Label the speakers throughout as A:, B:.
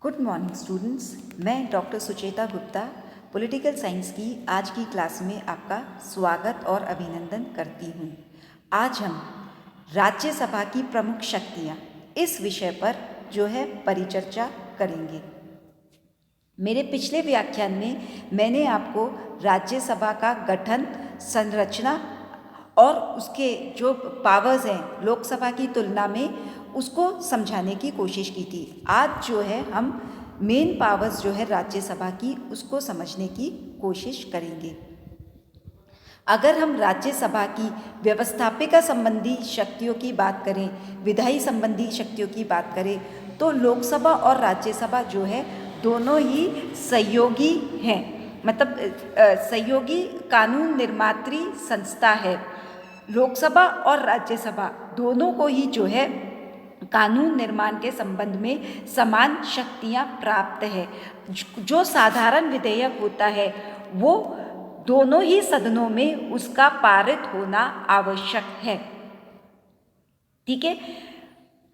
A: Good morning students, मैं doctor Sucheta Gupta political science की आज की क्लास में आपका स्वागत और अभिनंदन करती हूँ। आज हम राज्यसभा की प्रमुख शक्तियाँ इस विषय पर जो है परिचर्चा करेंगे। मेरे पिछले व्याख्यान में मैंने आपको राज्यसभा का गठन, संरचना और उसके जो पावर्स हैं लोकसभा की तुलना में उसको समझाने की कोशिश की थी। आज जो है हम मेन पावर्स जो है राज्यसभा की उसको समझने की कोशिश करेंगे। अगर हम राज्यसभा की व्यवस्थापिका संबंधी शक्तियों की बात करें, विधायी संबंधी शक्तियों की बात करें, तो लोकसभा और राज्यसभा जो है दोनों ही सहयोगी हैं, मतलब सहयोगी कानून निर्मात्री संस्था है। लोकसभा और राज्यसभा दोनों को ही जो है कानून निर्माण के संबंध में समान शक्तियां प्राप्त है। जो साधारण विधेयक होता है वो दोनों ही सदनों में उसका पारित होना आवश्यक है। ठीक है।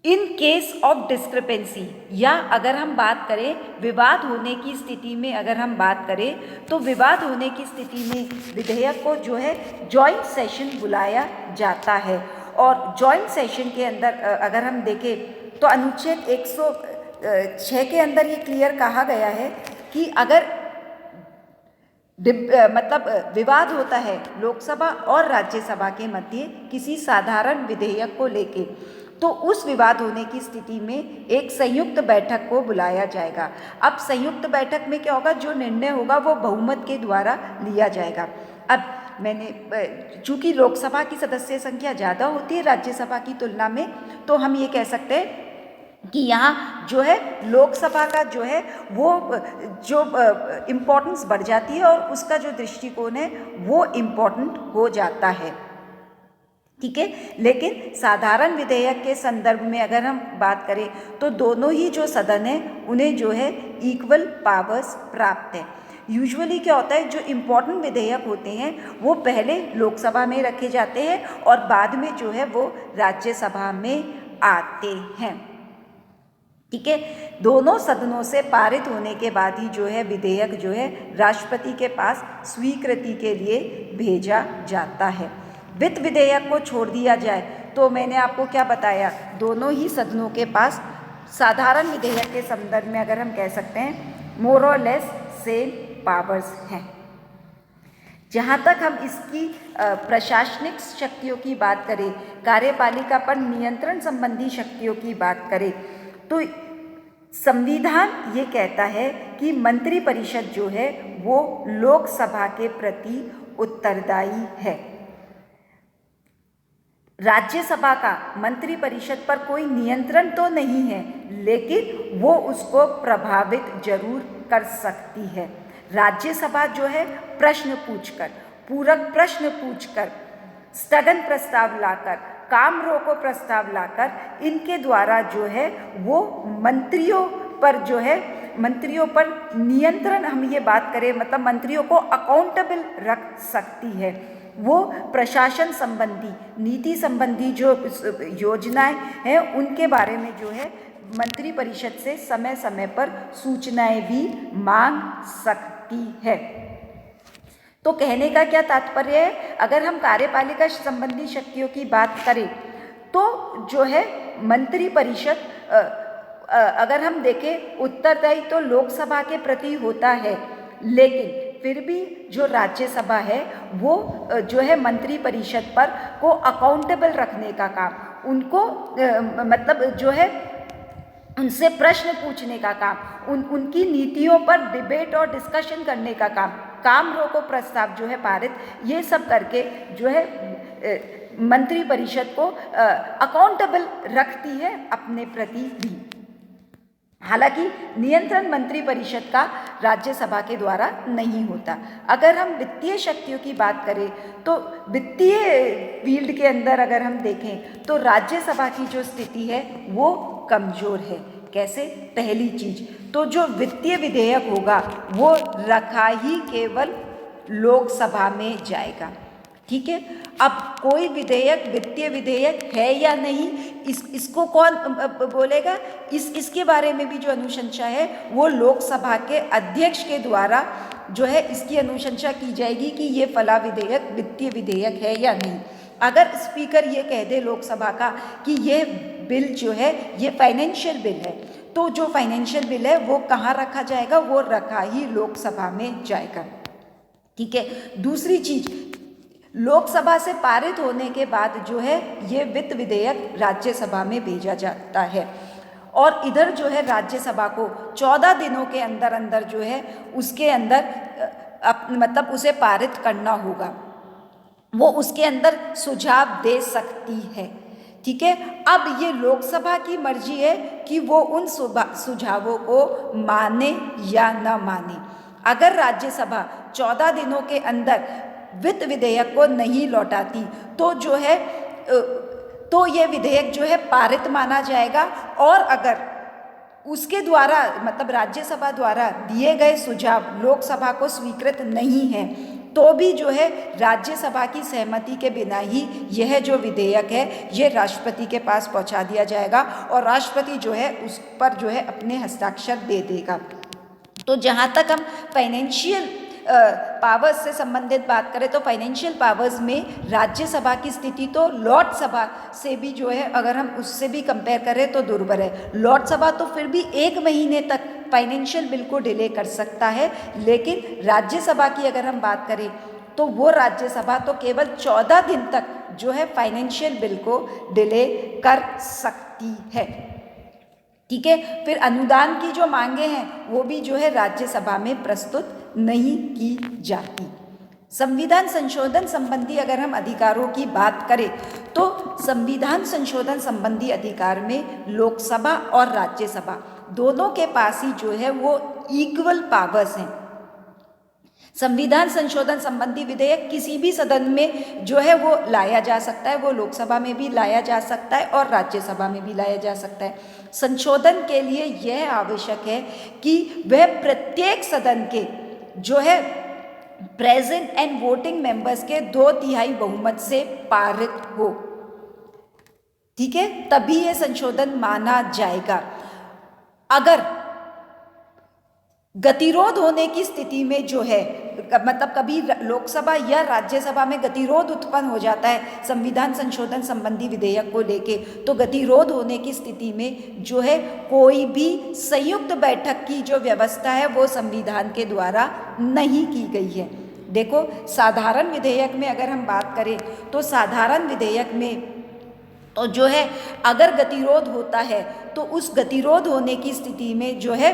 A: इन केस ऑफ डिस्क्रिपेंसी, या अगर हम बात करें विवाद होने की स्थिति में, अगर हम बात करें तो विवाद होने की स्थिति में विधेयक को जो है जॉइंट सेशन बुलाया जाता है। और जॉइंट सेशन के अंदर अगर हम देखें तो अनुच्छेद 106 के अंदर ये क्लियर कहा गया है कि अगर मतलब विवाद होता है लोकसभा और राज्यसभा के मध्य किसी साधारण विधेयक को लेके, तो उस विवाद होने की स्थिति में एक संयुक्त बैठक को बुलाया जाएगा। अब संयुक्त बैठक में क्या होगा, जो निर्णय होगा वो बहुमत के द्वारा लिया जाएगा। अब मैंने चूंकि लोकसभा की सदस्य संख्या ज़्यादा होती है राज्यसभा की तुलना में, तो हम ये कह सकते हैं कि यहाँ जो है लोकसभा का जो है वो जो इम्पोर्टेंस बढ़ जाती है और उसका जो दृष्टिकोण है वो इम्पोर्टेंट हो जाता है। ठीक है। लेकिन साधारण विधेयक के संदर्भ में अगर हम बात करें तो दोनों ही जो सदन है उन्हें जो है इक्वल पावर्स प्राप्त है। यूजुअली क्या होता है, जो इम्पोर्टेंट विधेयक होते हैं वो पहले लोकसभा में रखे जाते हैं और बाद में जो है वो राज्यसभा में आते हैं। ठीक है। दोनों सदनों से पारित होने के बाद ही जो है विधेयक जो है राष्ट्रपति के पास स्वीकृति के लिए भेजा जाता है। वित्त विधेयक को छोड़ दिया जाए तो मैंने आपको क्या बताया, दोनों ही सदनों के पास साधारण विधेयक के संदर्भ में अगर हम कह सकते हैं मोर और लेस सेम पावर्स हैं। जहाँ तक हम इसकी प्रशासनिक शक्तियों की बात करें, कार्यपालिका पर नियंत्रण संबंधी शक्तियों की बात करें, तो संविधान ये कहता है कि मंत्रिपरिषद जो है वो लोकसभा के प्रति उत्तरदायी है। राज्यसभा का मंत्रिपरिषद पर कोई नियंत्रण तो नहीं है, लेकिन वो उसको प्रभावित जरूर कर सकती है। राज्यसभा जो है प्रश्न पूछकर, पूरक प्रश्न पूछकर, स्थगन प्रस्ताव लाकर, काम रोको प्रस्ताव लाकर, इनके द्वारा जो है वो मंत्रियों पर जो है मंत्रियों पर नियंत्रण, हम ये बात करें मतलब मंत्रियों को अकाउंटेबल रख सकती है। वो प्रशासन संबंधी, नीति संबंधी जो योजनाएं हैं उनके बारे में जो है मंत्रिपरिषद से समय समय पर सूचनाएं भी मांग सकती है। तो कहने का क्या तात्पर्य है, अगर हम कार्यपालिका संबंधी शक्तियों की बात करें तो जो है मंत्रिपरिषद अगर हम देखें उत्तरदायी तो लोकसभा के प्रति होता है, लेकिन फिर भी जो राज्यसभा है वो जो है मंत्रिपरिषद पर को अकाउंटेबल रखने का काम, उनको मतलब जो है उनसे प्रश्न पूछने का काम, उनकी नीतियों पर डिबेट और डिस्कशन करने का काम रोको प्रस्ताव जो है पारित, ये सब करके जो है मंत्रिपरिषद को अकाउंटेबल रखती है अपने प्रति भी। हालांकि नियंत्रण मंत्रिपरिषद का राज्यसभा के द्वारा नहीं होता। अगर हम वित्तीय शक्तियों की बात करें तो वित्तीय फील्ड के अंदर अगर हम देखें तो राज्यसभा की जो स्थिति है वो कमजोर है। कैसे? पहली चीज तो जो वित्तीय विधेयक होगा वो रखा ही केवल लोकसभा में जाएगा। ठीक है। अब कोई विधेयक वित्तीय विधेयक है या नहीं, इसको कौन बोलेगा? इसके बारे में भी जो अनुशंसा है वो लोकसभा के अध्यक्ष के द्वारा जो है इसकी अनुशंसा की जाएगी कि ये फला विधेयक वित्तीय विधेयक है या नहीं। अगर स्पीकर ये कह दे लोकसभा का कि ये बिल जो है ये फाइनेंशियल बिल है, तो जो फाइनेंशियल बिल है वो कहाँ रखा जाएगा? वो रखा ही लोकसभा में जाएगा। ठीक है। दूसरी चीज, लोकसभा से पारित होने के बाद जो है ये वित्त विधेयक राज्यसभा में भेजा जाता है और इधर जो है राज्यसभा को 14 दिनों के अंदर अंदर जो है उसके अंदर मतलब उसे पारित करना होगा, वो उसके अंदर सुझाव दे सकती है। ठीक है। अब ये लोकसभा की मर्जी है कि वो उन सुझावों को माने या न माने। अगर राज्यसभा 14 दिनों के अंदर वित्त विधेयक को नहीं लौटाती तो जो है तो ये विधेयक जो है पारित माना जाएगा, और अगर उसके द्वारा मतलब राज्यसभा द्वारा दिए गए सुझाव लोकसभा को स्वीकृत नहीं है तो भी जो है राज्यसभा की सहमति के बिना ही यह जो विधेयक है ये राष्ट्रपति के पास पहुंचा दिया जाएगा और राष्ट्रपति जो है उस पर जो है अपने हस्ताक्षर दे देगा। तो जहाँ तक हम फाइनेंशियल पावर्स से संबंधित बात करें तो फाइनेंशियल पावर्स में राज्यसभा की स्थिति तो लोकसभा से भी जो है अगर हम उससे भी कंपेयर करें तो दुर्बल है। लोकसभा तो फिर भी 1 महीने तक फाइनेंशियल बिल को डिले कर सकता है, लेकिन राज्यसभा की अगर हम बात करें तो वो राज्यसभा तो केवल 14 दिन तक जो है फाइनेंशियल बिल को डिले कर सकती है। ठीक है। फिर अनुदान की जो मांगे हैं वो भी जो है राज्यसभा में प्रस्तुत नहीं की जाती। संविधान संशोधन संबंधी अगर हम अधिकारों की बात करें तो संविधान संशोधन संबंधी अधिकार में लोकसभा और राज्यसभा दोनों के पास ही जो है वो इक्वल पावर्स हैं। संविधान संशोधन संबंधी विधेयक किसी भी सदन में जो है वो लाया जा सकता है, वो लोकसभा में भी लाया जा सकता है और राज्यसभा में भी लाया जा सकता है। संशोधन के लिए यह आवश्यक है कि वह प्रत्येक सदन के जो है प्रेजेंट एंड वोटिंग मेंबर्स के 2/3 बहुमत से पारित हो। ठीक है, तभी यह संशोधन माना जाएगा। अगर गतिरोध होने की स्थिति में जो है मतलब कभी लोकसभा या राज्यसभा में गतिरोध उत्पन्न हो जाता है संविधान संशोधन संबंधी विधेयक को लेके, तो गतिरोध होने की स्थिति में जो है कोई भी संयुक्त बैठक की जो व्यवस्था है वो संविधान के द्वारा नहीं की गई है। देखो, साधारण विधेयक में अगर हम बात करें तो साधारण विधेयक में तो जो है अगर गतिरोध होता है तो उस गतिरोध होने की स्थिति में जो है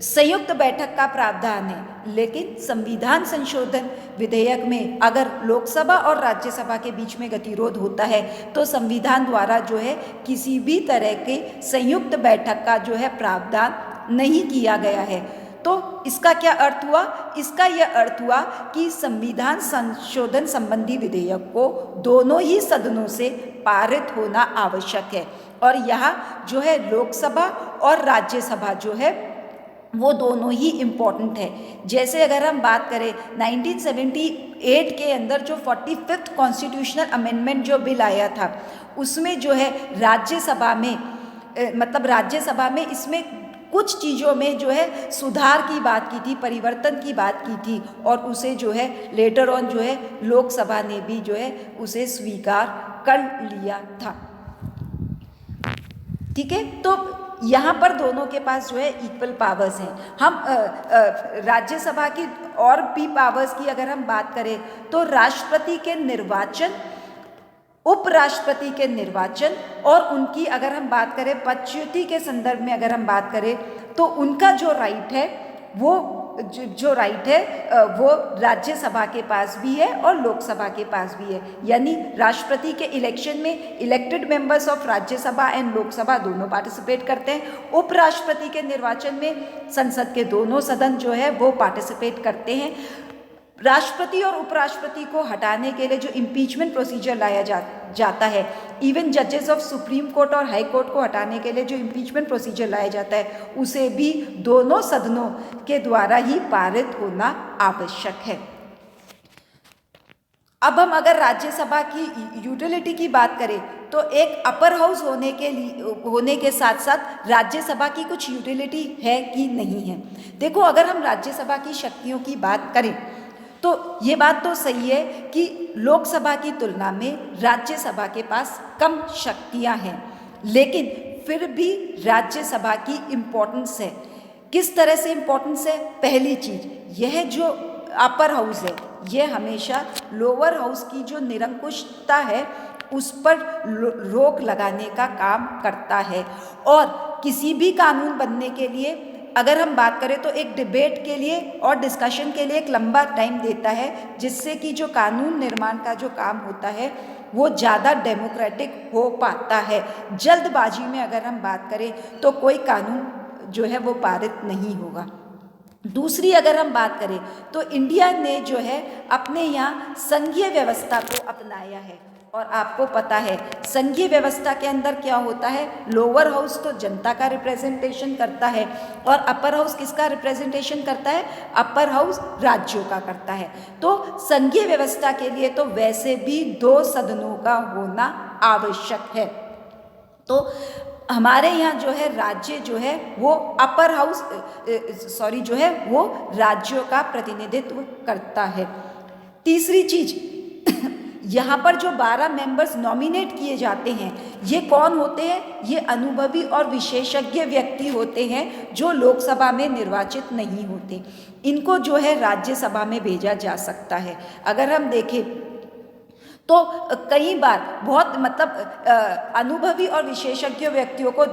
A: संयुक्त बैठक का प्रावधान है, लेकिन संविधान संशोधन विधेयक में अगर लोकसभा और राज्यसभा के बीच में गतिरोध होता है तो संविधान द्वारा जो है किसी भी तरह के संयुक्त बैठक का जो है प्रावधान नहीं किया गया है। तो इसका क्या अर्थ हुआ? इसका यह अर्थ हुआ कि संविधान संशोधन संबंधी विधेयक को दोनों ही सदनों से पारित होना आवश्यक है, और यहाँ जो है लोकसभा और राज्यसभा जो है वो दोनों ही इम्पॉर्टेंट है। जैसे अगर हम बात करें 1978 के अंदर जो 45th कॉन्स्टिट्यूशनल अमेंडमेंट जो बिल आया था उसमें जो है राज्यसभा में मतलब राज्यसभा में इसमें कुछ चीज़ों में जो है सुधार की बात की थी, परिवर्तन की बात की थी, और उसे जो है लेटर ऑन जो है लोकसभा ने भी जो है उसे स्वीकार कर लिया था। ठीक है, तो यहाँ पर दोनों के पास जो है इक्वल पावर्स हैं। हम राज्यसभा की और भी पावर्स की अगर हम बात करें तो राष्ट्रपति के निर्वाचन, उपराष्ट्रपति के निर्वाचन और उनकी अगर हम बात करें पदच्युति के संदर्भ में अगर हम बात करें तो उनका जो राइट है वो वो राज्यसभा के पास भी है और लोकसभा के पास भी है। यानी राष्ट्रपति के इलेक्शन में elected members of Rajya Sabha and Lok Sabha दोनों पार्टिसिपेट करते हैं। उपराष्ट्रपति के निर्वाचन में संसद के दोनों सदन जो है वो पार्टिसिपेट करते हैं। राष्ट्रपति और उपराष्ट्रपति को हटाने के लिए जो इम्पीचमेंट प्रोसीजर लाया जाता है, इवन जजेस ऑफ सुप्रीम कोर्ट और हाई कोर्ट को हटाने के लिए जो इम्पीचमेंट प्रोसीजर लाया जाता है उसे भी दोनों सदनों के द्वारा ही पारित होना आवश्यक है। अब हम अगर राज्यसभा की यूटिलिटी की बात करें तो एक अपर हाउस होने के साथ साथ राज्यसभा की कुछ यूटिलिटी है कि नहीं है। देखो, अगर हम राज्यसभा की शक्तियों की बात करें तो ये बात तो सही है कि लोकसभा की तुलना में राज्यसभा के पास कम शक्तियां हैं, लेकिन फिर भी राज्यसभा की इम्पोर्टेंस है। किस तरह से इम्पोर्टेंस है? पहली चीज, यह जो अपर हाउस है यह हमेशा लोअर हाउस की जो निरंकुशता है उस पर रोक लगाने का काम करता है, और किसी भी कानून बनने के लिए अगर हम बात करें तो एक डिबेट के लिए और डिस्कशन के लिए एक लंबा टाइम देता है, जिससे कि जो कानून निर्माण का जो काम होता है वो ज़्यादा डेमोक्रेटिक हो पाता है। जल्दबाजी में अगर हम बात करें तो कोई कानून जो है वो पारित नहीं होगा। दूसरी अगर हम बात करें तो इंडिया ने जो है अपने यहाँ संघीय व्यवस्था को अपनाया है, और आपको पता है संघीय व्यवस्था के अंदर क्या होता है, लोअर हाउस तो जनता का रिप्रेजेंटेशन करता है और अपर हाउस किसका रिप्रेजेंटेशन करता है? अपर हाउस राज्यों का करता है। तो संघीय व्यवस्था के लिए तो वैसे भी 2 सदनों का होना आवश्यक है। तो हमारे यहाँ जो है राज्य जो है वो अपर हाउस जो है वो राज्यों का प्रतिनिधित्व करता है। तीसरी चीज, यहाँ पर जो 12 मेंबर्स नॉमिनेट किए जाते हैं ये कौन होते हैं? ये अनुभवी और विशेषज्ञ व्यक्ति होते हैं जो लोकसभा में निर्वाचित नहीं होते। इनको जो है राज्यसभा में भेजा जा सकता है। अगर हम देखें तो कई बार बहुत अनुभवी और विशेषज्ञ व्यक्तियों को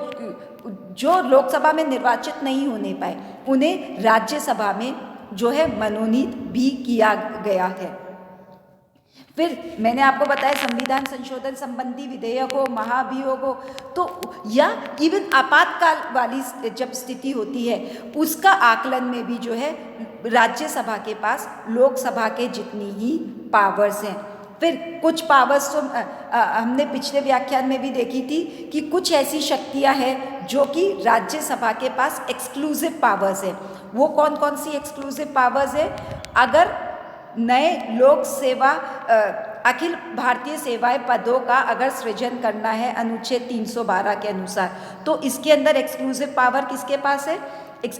A: जो लोकसभा में निर्वाचित नहीं होने पाए उन्हें राज्यसभा में जो है मनोनीत भी किया गया है। फिर मैंने आपको बताया संविधान संशोधन संबंधी विधेयकों, महाभियोगों, तो या इवन आपातकाल वाली जब स्थिति होती है उसका आकलन में भी जो है राज्यसभा के पास लोकसभा के जितनी ही पावर्स हैं। फिर कुछ पावर्स तो हमने पिछले व्याख्यान में भी देखी थी कि कुछ ऐसी शक्तियां हैं जो कि राज्यसभा के पास एक्सक्लूसिव पावर्स है। वो कौन कौन सी एक्सक्लूसिव पावर्स है? अगर नए लोक सेवा अखिल भारतीय सेवाएं पदों का अगर सृजन करना है अनुच्छेद 312 के अनुसार, तो इसके अंदर एक्सक्लूसिव पावर किसके पास है?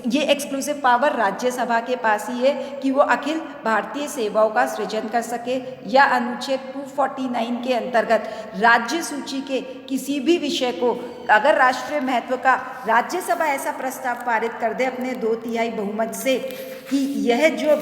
A: ये एक्सक्लूसिव पावर राज्यसभा के पास ही है कि वो अखिल भारतीय सेवाओं का सृजन कर सके, या अनुच्छेद 249 के अंतर्गत राज्य सूची के किसी भी विषय को अगर राष्ट्रीय महत्व का राज्यसभा ऐसा प्रस्ताव पारित कर दे अपने 2/3 बहुमत से कि यह जो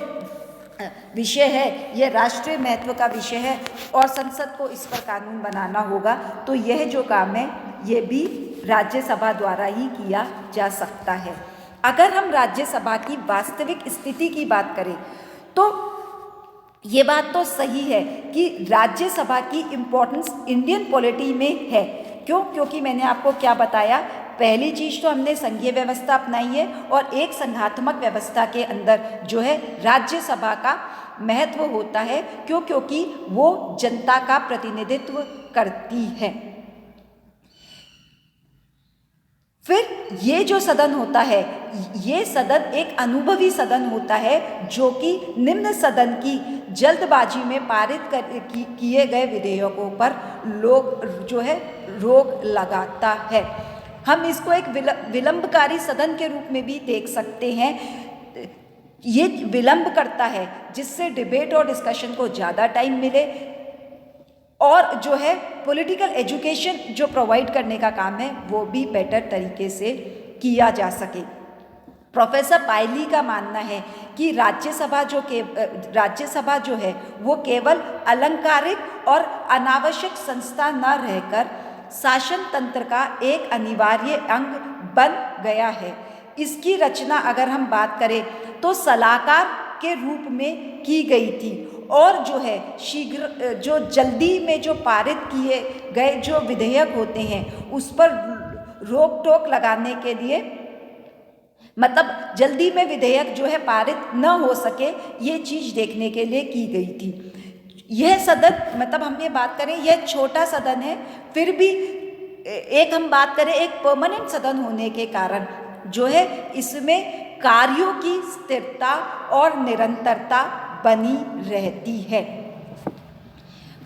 A: विषय है यह राष्ट्रीय महत्व का विषय है और संसद को इस पर कानून बनाना होगा, तो यह जो काम है ये भी राज्यसभा द्वारा ही किया जा सकता है। अगर हम राज्यसभा की वास्तविक स्थिति की बात करें तो ये बात तो सही है कि राज्यसभा की इम्पोर्टेंस इंडियन पॉलिटी में है। क्यों? क्योंकि मैंने आपको क्या बताया, पहली चीज तो हमने संघीय व्यवस्था अपनाई है और एक संघात्मक व्यवस्था के अंदर जो है राज्यसभा का महत्व होता है। क्यों? क्योंकि वो जनता का प्रतिनिधित्व करती है। फिर ये जो सदन होता है ये सदन एक अनुभवी सदन होता है जो कि निम्न सदन की जल्दबाजी में पारित किए गए विधेयकों पर रोक लगाता है। हम इसको एक विलंबकारी सदन के रूप में भी देख सकते हैं। ये विलंब करता है जिससे डिबेट और डिस्कशन को ज़्यादा टाइम मिले और जो है पॉलिटिकल एजुकेशन जो प्रोवाइड करने का काम है वो भी बेटर तरीके से किया जा सके। प्रोफेसर पायली का मानना है कि राज्यसभा जो है वो केवल अलंकारिक और अनावश्यक संस्था न रहकर शासन तंत्र का एक अनिवार्य अंग बन गया है। इसकी रचना अगर हम बात करें तो सलाहकार के रूप में की गई थी और जो है शीघ्र जो जल्दी में जो पारित किए गए जो विधेयक होते हैं उस पर रोक टोक लगाने के लिए, मतलब जल्दी में विधेयक जो है पारित न हो सके, ये चीज देखने के लिए की गई थी। यह सदन, मतलब हम ये बात करें यह छोटा सदन है, फिर भी एक हम बात करें एक परमानेंट सदन होने के कारण जो है इसमें कार्यों की स्थिरता और निरंतरता बनी रहती है।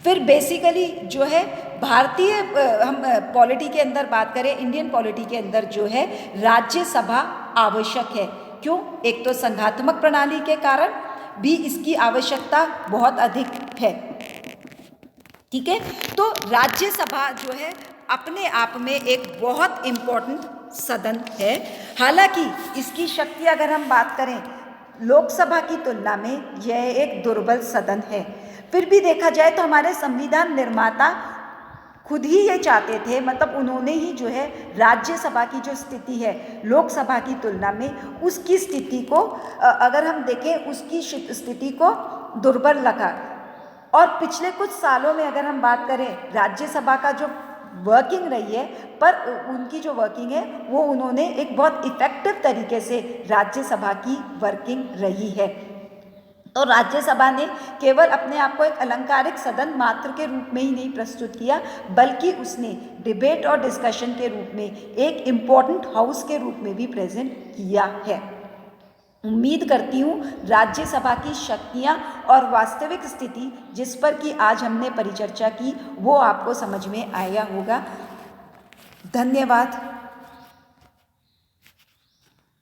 A: फिर बेसिकली जो है भारतीय हम पॉलिटी के अंदर बात करें, इंडियन पॉलिटी के अंदर जो है राज्यसभा आवश्यक है। क्यों? एक तो संघात्मक प्रणाली के कारण भी इसकी आवश्यकता बहुत अधिक है। ठीक है, तो राज्यसभा जो है अपने आप में एक बहुत इम्पोर्टेंट सदन है। हालांकि इसकी शक्ति अगर हम बात करें लोकसभा की तुलना में यह एक दुर्बल सदन है। फिर भी देखा जाए तो हमारे संविधान निर्माता खुद ही ये चाहते थे, मतलब उन्होंने ही जो है राज्यसभा की जो स्थिति है लोकसभा की तुलना में उसकी स्थिति को अगर हम देखें उसकी स्थिति को दुर्बल लगा। और पिछले कुछ सालों में अगर हम बात करें राज्यसभा का जो वर्किंग रही है, पर उनकी जो वर्किंग है वो उन्होंने एक बहुत इफ़ेक्टिव तरीके से राज्यसभा की वर्किंग रही है। तो राज्यसभा ने केवल अपने आप को एक अलंकारिक सदन मात्र के रूप में ही नहीं प्रस्तुत किया, बल्कि उसने डिबेट और डिस्कशन के रूप में एक इम्पॉर्टेंट हाउस के रूप में भी प्रेजेंट किया है। उम्मीद करती हूँ राज्यसभा की शक्तियाँ और वास्तविक स्थिति जिस पर कि आज हमने परिचर्चा की वो आपको समझ में आया होगा। धन्यवाद।